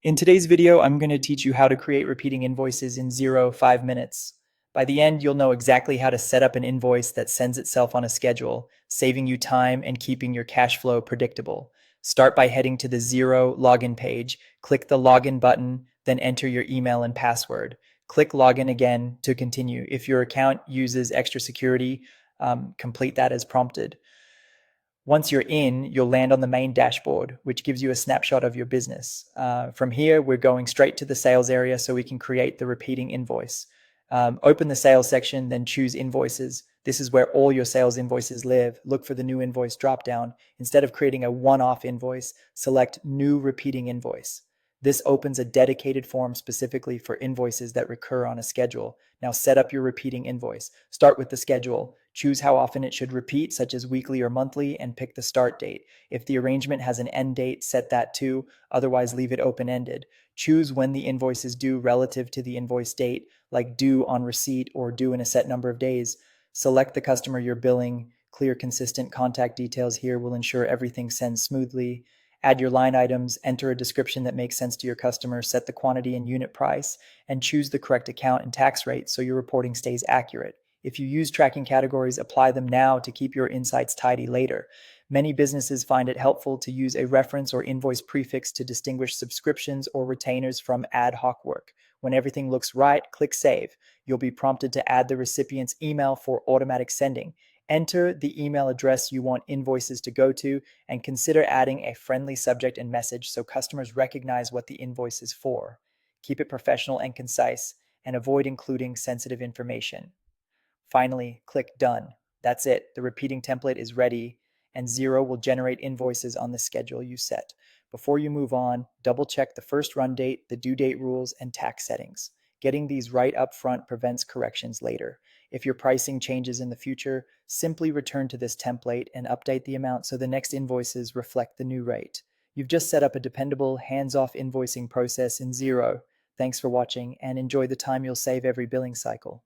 In today's video, I'm going to teach you how to create repeating invoices in Xero 5 minutes. By the end, you'll know exactly how to set up an invoice that sends itself on a schedule, saving you time and keeping your cash flow predictable. Start by heading to the Xero login page, click the login button, then enter your email and password. Click login again to continue. If your account uses extra security, complete that as prompted. Once you're in, you'll land on the main dashboard, which gives you a snapshot of your business. From here, we're going straight to the sales area so we can create the repeating invoice. Open the sales section, then choose invoices. This is where all your sales invoices live. Look for the new invoice dropdown. Instead of creating a one-off invoice, select new repeating invoice. This opens a dedicated form specifically for invoices that recur on a schedule. Now set up your repeating invoice. Start with the schedule. Choose how often it should repeat, such as weekly or monthly, and pick the start date. If the arrangement has an end date, set that too. Otherwise, leave it open-ended. Choose when the invoice is due relative to the invoice date, like due on receipt or due in a set number of days. Select the customer you're billing. Clear, consistent contact details here will ensure everything sends smoothly. Add your line items, enter a description that makes sense to your customer, set the quantity and unit price, and choose the correct account and tax rate so your reporting stays accurate. If you use tracking categories, apply them now to keep your insights tidy later. Many businesses find it helpful to use a reference or invoice prefix to distinguish subscriptions or retainers from ad hoc work. When everything looks right, click Save. You'll be prompted to add the recipient's email for automatic sending. Enter the email address you want invoices to go to, and consider adding a friendly subject and message so customers recognize what the invoice is for. Keep it professional and concise, and avoid including sensitive information. Finally, click Done. That's it. The repeating template is ready, and Xero will generate invoices on the schedule you set. Before you move on, double check the first run date, the due date rules, and tax settings. Getting these right up front prevents corrections later. If your pricing changes in the future, simply return to this template and update the amount so the next invoices reflect the new rate. You've just set up a dependable, hands-off invoicing process in Xero. Thanks for watching, and enjoy the time you'll save every billing cycle.